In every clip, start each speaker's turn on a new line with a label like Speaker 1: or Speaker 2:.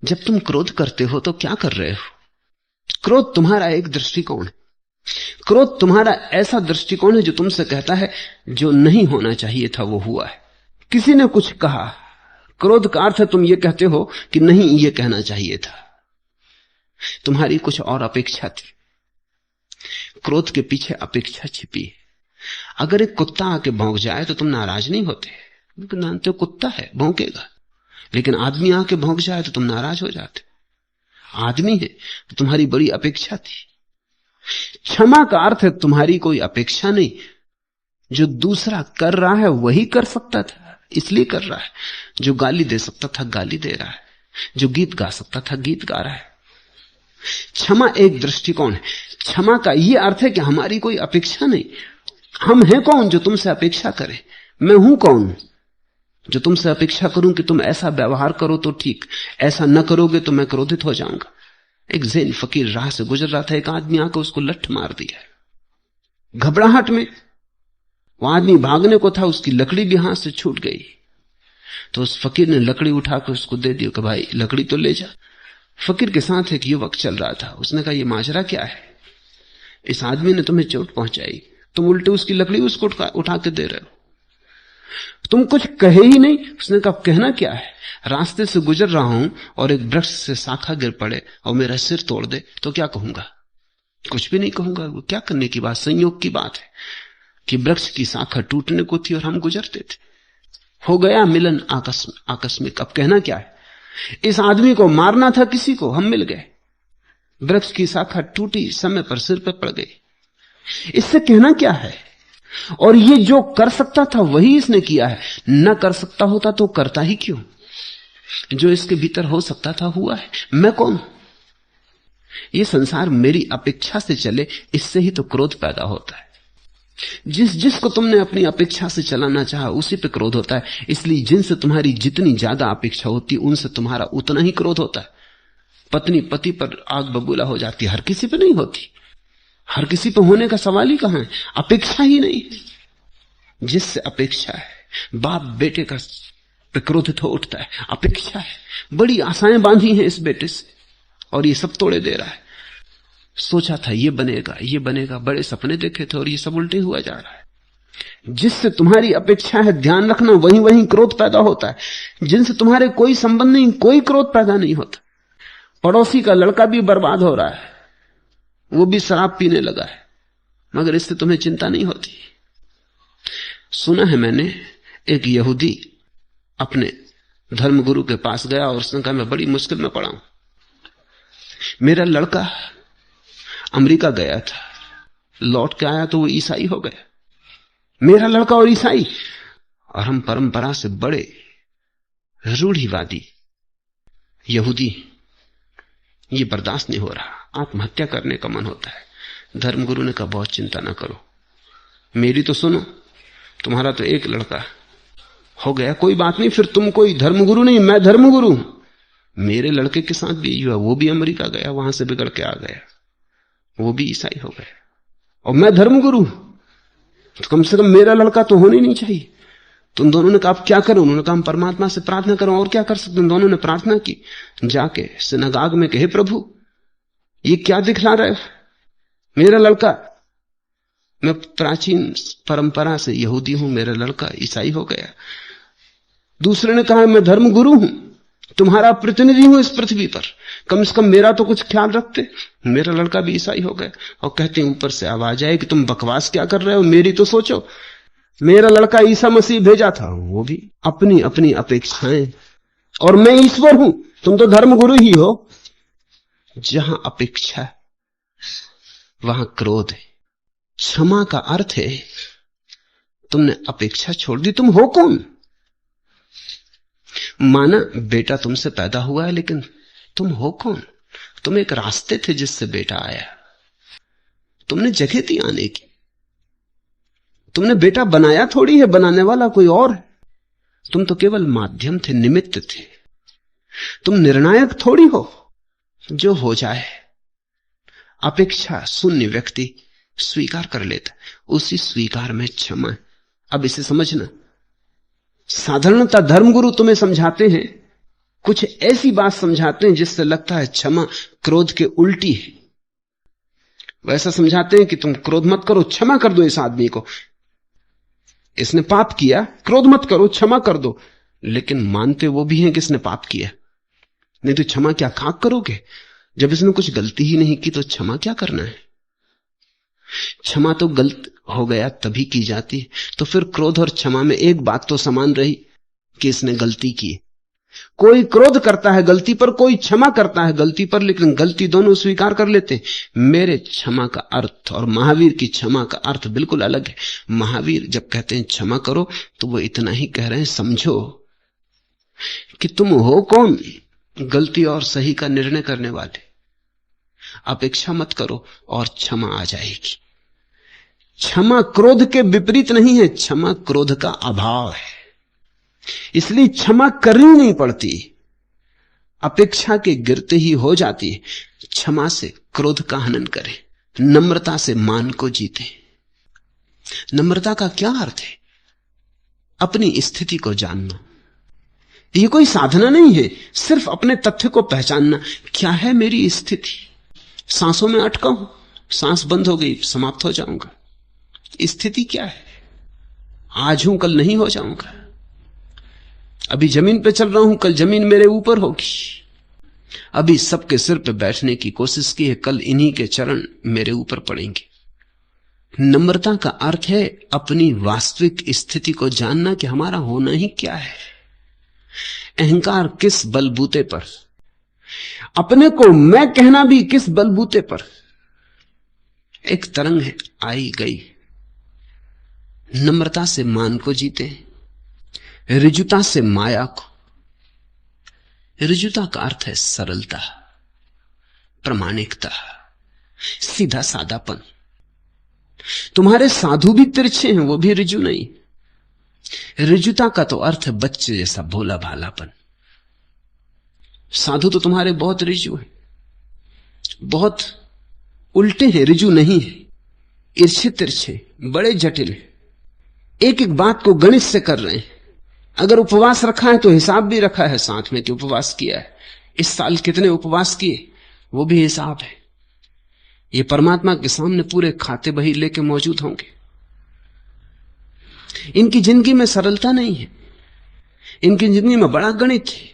Speaker 1: जब तुम क्रोध करते हो तो क्या कर रहे हो? क्रोध तुम्हारा एक दृष्टिकोण है। क्रोध तुम्हारा ऐसा दृष्टिकोण है जो तुमसे कहता है जो नहीं होना चाहिए था वो हुआ है। किसी ने कुछ कहा, क्रोध का अर्थ है तुम ये कहते हो कि नहीं, ये कहना चाहिए था। तुम्हारी कुछ और अपेक्षा थी। क्रोध के पीछे अपेक्षा छिपी है। अगर एक कुत्ता आके भौंक जाए तो तुम नाराज नहीं होते, क्योंकि जानते हो कुत्ता है, भौंकेगा। लेकिन आदमी आके भौंक जाए तो तुम नाराज हो जाते। आदमी है तो तुम्हारी बड़ी अपेक्षा थी। क्षमा का अर्थ है तुम्हारी कोई अपेक्षा नहीं। जो दूसरा कर रहा है वही कर सकता था, इसलिए कर रहा है। जो गाली दे सकता था गाली दे रहा है, जो गीत गा सकता था गीत गा रहा है। क्षमा एक दृष्टिकोण है। क्षमा का यह अर्थ है कि हमारी कोई अपेक्षा नहीं। हम हैं कौन जो तुमसे अपेक्षा करें? मैं हूं कौन जो तुमसे अपेक्षा करूं कि तुम ऐसा व्यवहार करो तो ठीक, ऐसा न करोगे तो मैं क्रोधित हो जाऊंगा। एक ज़ैन फकीर राह से गुजर रहा था, एक आदमी आकर उसको लठ मार दिया। घबराहट में वो आदमी भागने को था, उसकी लकड़ी भी हाथ से छूट गई। तो उस फकीर ने लकड़ी उठाकर उसको दे दी कि भाई लकड़ी तो ले जा। फकीर के साथ एक युवक चल रहा था। उसने कहा, ये माजरा क्या है? इस आदमी ने तुम्हें चोट पहुंचाई, तुम उल्टे उसकी लकड़ी उसको उठा के दे रहे हो, तुम कुछ कहे ही नहीं। उसने कहा, कहना क्या है? रास्ते से गुजर रहा हूं और एक वृक्ष से शाखा गिर पड़े और मेरा सिर तोड़ दे तो क्या कहूंगा? कुछ भी नहीं कहूंगा। वो क्या करने की बात, संयोग की बात है कि वृक्ष की शाखा टूटने को थी और हम गुजरते थे। हो गया मिलन आकस्मिक। अब कहना क्या है? इस आदमी को मारना था किसी को, हम मिल गए। वृक्ष की शाखा टूटी, समय पर सिर पर पड़ गई। इससे कहना क्या है? और ये जो कर सकता था वही इसने किया है। न कर सकता होता तो करता ही क्यों? जो इसके भीतर हो सकता था हुआ है। मैं कौन? ये संसार मेरी अपेक्षा से चले, इससे ही तो क्रोध पैदा होता है। जिसको तुमने अपनी अपेक्षा से चलाना चाहा उसी पे क्रोध होता है। इसलिए जिनसे तुम्हारी जितनी ज्यादा अपेक्षा होती उनसे तुम्हारा उतना ही क्रोध होता है। पत्नी पति पर आग बबूला हो जाती, हर किसी पे नहीं होती। हर किसी पे होने का सवाल ही कहां है? अपेक्षा ही नहीं है। जिससे अपेक्षा है, बाप बेटे का पे क्रोधित हो उठता है। अपेक्षा है, बड़ी आशाएं बांधी हैं इस बेटे से और ये सब तोड़े दे रहा है। सोचा था ये बनेगा ये बनेगा, बड़े सपने देखे थे और ये सब उल्टे हुआ जा रहा है। जिससे तुम्हारी अपेक्षा है, ध्यान रखना, वहीं वहीं क्रोध पैदा होता है। जिनसे तुम्हारे कोई संबंध नहीं, कोई क्रोध पैदा नहीं होता। पड़ोसी का लड़का भी बर्बाद हो रहा है, वो भी शराब पीने लगा है, मगर इससे तुम्हें चिंता नहीं होती। सुना है मैंने, एक यहूदी अपने धर्मगुरु के पास गया और उसने कहा, मैं बड़ी मुश्किल में पड़ा हूं। मेरा लड़का अमेरिका गया था, लौट के आया तो वो ईसाई हो गया। मेरा लड़का और ईसाई, और हम परंपरा से बड़े रूढ़िवादी यहूदी, ये बर्दाश्त नहीं हो रहा, आत्महत्या करने का मन होता है। धर्मगुरु ने कहा, बहुत चिंता ना करो, मेरी तो सुनो, तुम्हारा तो एक लड़का हो गया, कोई बात नहीं, फिर तुम कोई धर्मगुरु नहीं, मैं धर्मगुरु हूं। मेरे लड़के के साथ भी हुआ, वो भी अमेरिका गया, वहां से बिगड़ के आ गया, वो भी ईसाई हो गया, और मैं धर्मगुरु, तो कम से कम मेरा लड़का तो होना ही नहीं चाहिए। तुम दोनों ने कहा, आप क्या करो? उन्होंने कहा, हम परमात्मा से प्रार्थना करो, और क्या कर सकते। दोनों ने प्रार्थना की, जाके सिनगाग में कहे, प्रभु ये क्या दिखला रहे हो? मेरा लड़का, मैं प्राचीन परंपरा से यहूदी हूं, मेरा लड़का ईसाई हो गया। दूसरे ने कहा, मैं धर्मगुरु हूं, तुम्हारा प्रतिनिधि हूं इस पृथ्वी पर, कम से कम मेरा तो कुछ ख्याल रखते। मेरा लड़का भी ईसाई हो गया। और कहते हैं ऊपर से आवाज आए कि तुम बकवास क्या कर रहे हो, मेरी तो सोचो। मेरा लड़का ईसा मसीह भेजा था, वो भी अपनी अपनी अपेक्षाएं, और मैं ईश्वर हूं, तुम तो धर्मगुरु ही हो। जहां अपेक्षा वहां क्रोध है। क्षमा का अर्थ है तुमने अपेक्षा छोड़ दी। तुम हो कौन? माना बेटा तुमसे पैदा हुआ है, लेकिन तुम हो कौन? तुम एक रास्ते थे जिससे बेटा आया, तुमने जगह दी आने की। तुमने बेटा बनाया थोड़ी है, बनाने वाला कोई और है। तुम तो केवल माध्यम थे, निमित्त थे। तुम निर्णायक थोड़ी हो, जो हो जाए। अपेक्षा शून्य व्यक्ति स्वीकार कर लेता, उसी स्वीकार में क्षमा है। अब इसे समझना, साधारणतः धर्मगुरु तुम्हें समझाते हैं कुछ ऐसी बात समझाते हैं जिससे लगता है क्षमा क्रोध के उल्टी है। वैसा समझाते हैं कि तुम क्रोध मत करो, क्षमा कर दो इस आदमी को, इसने पाप किया, क्रोध मत करो, क्षमा कर दो। लेकिन मानते वो भी हैं कि इसने पाप किया, नहीं तो क्षमा क्या खाक करोगे? जब इसने कुछ गलती ही नहीं की तो क्षमा क्या करना है? क्षमा तो गलत हो गया तभी की जाती है। तो फिर क्रोध और क्षमा में एक बात तो समान रही कि इसने गलती की। कोई क्रोध करता है गलती पर, कोई क्षमा करता है गलती पर, लेकिन गलती दोनों स्वीकार कर लेते हैं। मेरे क्षमा का अर्थ और महावीर की क्षमा का अर्थ बिल्कुल अलग है। महावीर जब कहते हैं क्षमा करो तो वो इतना ही कह रहे हैं, समझो कि तुम हो कौन गलती और सही का निर्णय करने वाले। अपेक्षा मत करो और क्षमा आ जाएगी। क्षमा क्रोध के विपरीत नहीं है, क्षमा क्रोध का अभाव है। इसलिए क्षमा करनी नहीं पड़ती, अपेक्षा के गिरते ही हो जाती है। क्षमा से क्रोध का हनन करें, नम्रता से मान को जीते। नम्रता का क्या अर्थ है? अपनी स्थिति को जानना। यह कोई साधना नहीं है, सिर्फ अपने तथ्य को पहचानना। क्या है मेरी स्थिति? सांसों में अटका हूं, सांस बंद हो गई, समाप्त हो जाऊंगा। स्थिति क्या है? आज हूं, कल नहीं हो जाऊंगा। अभी जमीन पे चल रहा हूं, कल जमीन मेरे ऊपर होगी। अभी सबके सिर पे बैठने की कोशिश की है, कल इन्हीं के चरण मेरे ऊपर पड़ेंगे। नम्रता का अर्थ है अपनी वास्तविक स्थिति को जानना कि हमारा होना ही क्या है। अहंकार किस बलबूते पर, अपने को मैं कहना भी किस बलबूते पर। एक तरंग है, आई गई। नम्रता से मान को जीते, ऋजुता से माया को। ऋजुता का अर्थ है सरलता, प्रामाणिकता, सीधा सादापन। तुम्हारे साधु भी तिरछे हैं, वो भी ऋजु नहीं। ऋजुता का तो अर्थ है बच्चे जैसा भोला भालापन। साधु तो तुम्हारे बहुत ऋजु हैं, बहुत उल्टे हैं, ऋजु नहीं है, ईर्ष्य तिरछे, बड़े जटिल। एक एक बात को गणित से कर रहे हैं। अगर उपवास रखा है तो हिसाब भी रखा है साथ में कि उपवास किया है, इस साल कितने उपवास किए, वो भी हिसाब है। ये परमात्मा के सामने पूरे खाते बही लेके मौजूद होंगे। इनकी जिंदगी में सरलता नहीं है, इनकी जिंदगी में बड़ा गणित है।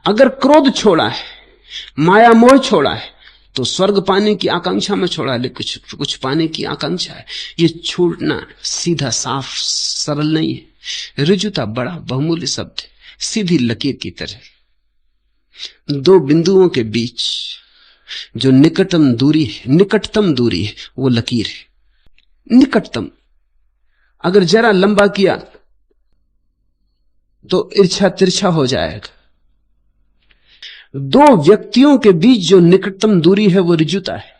Speaker 1: अगर क्रोध छोड़ा है, माया मोह छोड़ा है, तो स्वर्ग पाने की आकांक्षा में छोड़ा है, लेकिन कुछ पाने की आकांक्षा है। ये छूटना सीधा साफ सरल नहीं है। ऋजुता बड़ा बहुमूल्य शब्द है, सीधी लकीर की तरह। दो बिंदुओं के बीच जो निकटतम दूरी है वो लकीर है। निकटतम अगर जरा लंबा किया तो ईर्ष्या तिरछा हो जाएगा। दो व्यक्तियों के बीच जो निकटतम दूरी है वो ऋजुता है।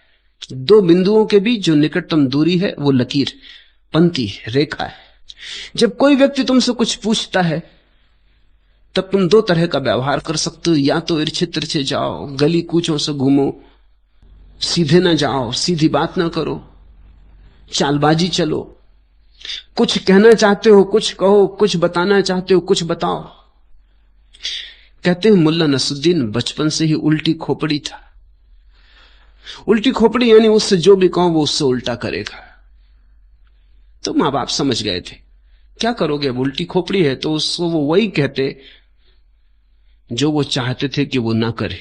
Speaker 1: दो बिंदुओं के बीच जो निकटतम दूरी है वो लकीर, पंक्ति, रेखा है। जब कोई व्यक्ति तुमसे कुछ पूछता है तब तुम दो तरह का व्यवहार कर सकते हो। या तो ईर्ष्या तिरछे जाओ, गली कूचों से घूमो, सीधे ना जाओ, सीधी बात ना करो, चालबाजी चलो। कुछ कहना चाहते हो कुछ कहो, कुछ बताना चाहते हो कुछ बताओ। कहते हैं मुल्ला नसरुद्दीन बचपन से ही उल्टी खोपड़ी था। उल्टी खोपड़ी यानी उससे जो भी कहो वो उससे उल्टा करेगा। तो मां बाप समझ गए थे क्या करोगे, अब उल्टी खोपड़ी है। तो उसको वो वही कहते जो वो चाहते थे कि वो ना करे,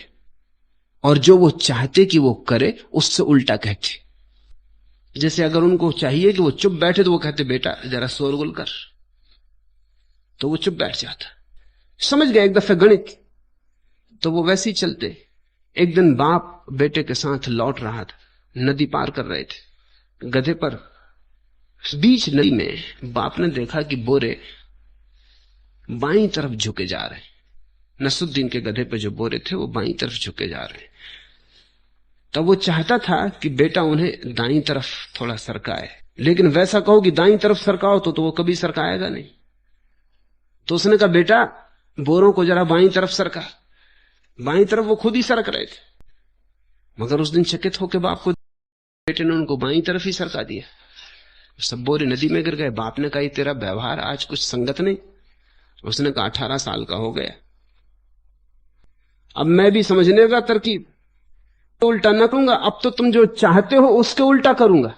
Speaker 1: और जो वो चाहते कि वो करे उससे उल्टा कहते। जैसे अगर उनको चाहिए कि वो चुप बैठे तो वो कहते बेटा जरा शोरगुल कर, तो वो चुप बैठ जाता। समझ गए एक दफे गणित, तो वो वैसे ही चलते। एक दिन बाप बेटे के साथ लौट रहा था, नदी पार कर रहे थे गधे पर। बीच नदी में बाप ने देखा कि बोरे बाईं तरफ झुके जा रहे हैं। नसरुद्दीन के गधे पर जो बोरे थे वो बाईं तरफ झुके जा रहे हैं। तब वो चाहता था कि बेटा उन्हें दाईं तरफ थोड़ा सरकाए, लेकिन वैसा कहो कि दाईं तरफ सरकाओ तो वो कभी सरकाएगा नहीं। तो उसने कहा बेटा बोरों को जरा बाईं तरफ सरका। बाईं तरफ वो खुद ही सरक रहे थे, मगर उस दिन चकित होकर बाप को बेटे ने उनको बाईं तरफ ही सरका दिया। सब बोरे नदी में गिर गए। बाप ने कहा तेरा व्यवहार आज कुछ संगत नहीं। उसने कहा 18 साल का हो गया, अब मैं भी समझने का तरकीब तो उल्टा ना करूंगा, अब तो तुम जो चाहते हो उसके उल्टा करूंगा।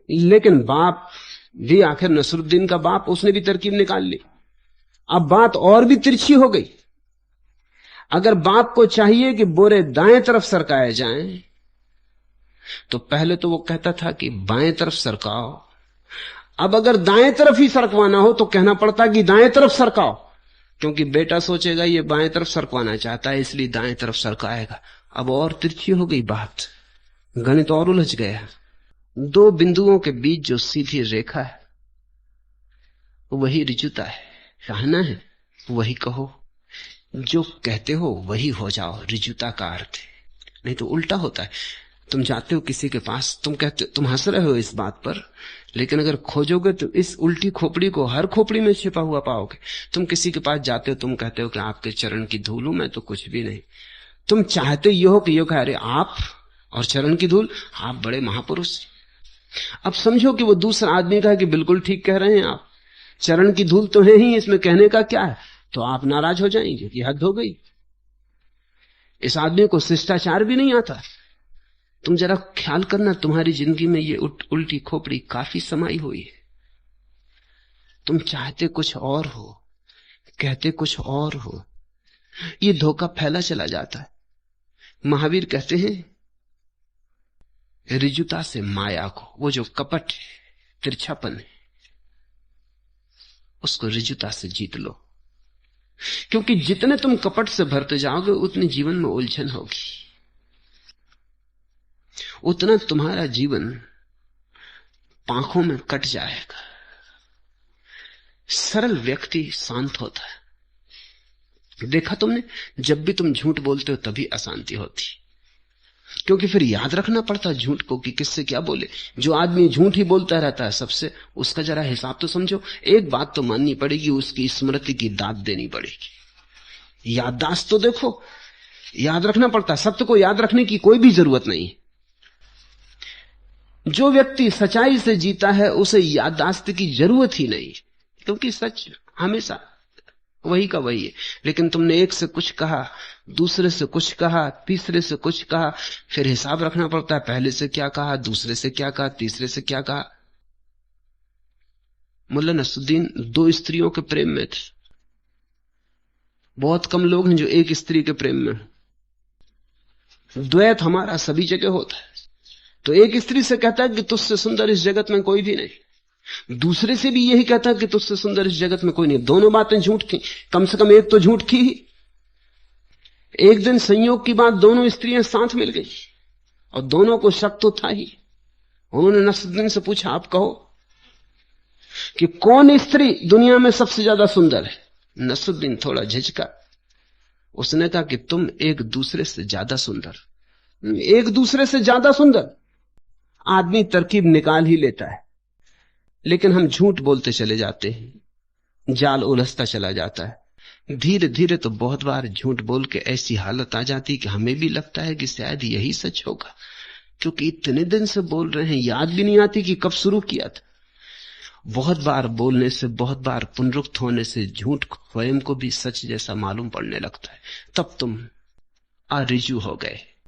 Speaker 1: लेकिन बाप भी, आखिर नसरुद्दीन का बाप, उसने भी तरकीब निकाल ली। अब बात और भी तिरछी हो गई। अगर बाप को चाहिए कि बोरे दाएं तरफ सरकाए जाएं, तो पहले तो वो कहता था कि बाएं तरफ सरकाओ। अब अगर दाएं तरफ ही सरकवाना हो तो कहना पड़ता कि दाएं तरफ सरकाओ, क्योंकि बेटा सोचेगा ये बाएं तरफ सरकवाना चाहता है, इसलिए दाएं तरफ सरकाएगा। अब और तिरछी हो गई बात, गणित और उलझ गया। दो बिंदुओं के बीच जो सीधी रेखा है वही ऋजुता है, कहना है वही कहो, जो कहते हो वही हो जाओ, ऋजुता का अर्थ है। नहीं तो उल्टा होता है। तुम जाते हो किसी के पास, तुम कहते, तुम हंस रहे हो इस बात पर, लेकिन अगर खोजोगे तो इस उल्टी खोपड़ी को हर खोपड़ी में छिपा हुआ पाओगे। तुम किसी के पास जाते हो, तुम कहते हो कि आपके चरण की धूल हूं, मैं तो कुछ भी नहीं। तुम चाहते ये हो कि यो कह रहे आप और चरण की धूल, आप बड़े महापुरुष। अब समझो कि वो दूसरा आदमी कहा कि बिल्कुल ठीक कह रहे हैं आप, चरण की धूल तो है ही, इसमें कहने का क्या है। तो आप नाराज हो जाएंगे कि हद हो गई, इस आदमी को शिष्टाचार भी नहीं आता। तुम जरा ख्याल करना, तुम्हारी जिंदगी में ये उल्टी खोपड़ी काफी समाई हुई है। तुम चाहते कुछ और हो, कहते कुछ और हो, ये धोखा फैला चला जाता है। महावीर कहते हैं ऋजुता से माया को, वो जो कपट तिरछापन है, उसको ऋजुता से जीत लो। क्योंकि जितने तुम कपट से भरते जाओगे उतने जीवन में उलझन होगी, उतना तुम्हारा जीवन पांखों में कट जाएगा। सरल व्यक्ति शांत होता है। देखा तुमने, जब भी तुम झूठ बोलते हो तभी अशांति होती, क्योंकि फिर याद रखना पड़ता झूठ को कि किससे क्या बोले। जो आदमी झूठ ही बोलता रहता है सबसे, उसका जरा हिसाब तो समझो। एक बात तो माननी पड़ेगी, उसकी स्मृति की दाद देनी पड़ेगी। याददाश्त तो देखो, याद रखना पड़ता है। सत्य को याद रखने की कोई भी जरूरत नहीं। जो व्यक्ति सच्चाई से जीता है उसे याददाश्त की जरूरत ही नहीं, क्योंकि सच हमेशा वही का वही है। लेकिन तुमने एक से कुछ कहा, दूसरे से कुछ कहा, तीसरे से कुछ कहा, फिर हिसाब रखना पड़ता है, पहले से क्या कहा, दूसरे से क्या कहा, तीसरे से क्या कहा। मुल्ला नसरुद्दीन दो स्त्रियों के प्रेम में थे। बहुत कम लोग हैं जो एक स्त्री के प्रेम में। द्वैत हमारा सभी जगह होता है। तो एक स्त्री से कहता है कि तुझसे सुंदर इस जगत में कोई भी नहीं, दूसरे से भी यही कहता है कि तुझसे सुंदर इस जगत में कोई नहीं। दोनों बातें झूठ थी, कम से कम एक तो झूठ थी ही। एक दिन संयोग की बात, दोनों स्त्रियां साथ मिल गई और दोनों को शक तो था ही। उन्होंने नसरुद्दीन से पूछा, आप कहो कि कौन स्त्री दुनिया में सबसे ज्यादा सुंदर है। नसरुद्दीन थोड़ा झिझका, उसने कहा कि तुम एक दूसरे से ज्यादा सुंदर। एक दूसरे से ज्यादा सुंदर, आदमी तरकीब निकाल ही लेता है, लेकिन हम झूठ बोलते चले जाते हैं, जाल उलझता चला जाता है। धीरे धीरे तो बहुत बार झूठ बोल के ऐसी हालत आ जाती कि हमें भी लगता है कि शायद यही सच होगा, क्योंकि इतने दिन से बोल रहे हैं, याद भी नहीं आती कि कब शुरू किया था। बहुत बार बोलने से, बहुत बार पुनरुक्त होने से झूठ स्वयं को भी सच जैसा मालूम पड़ने लगता है। तब तुम अरिजु हो गए।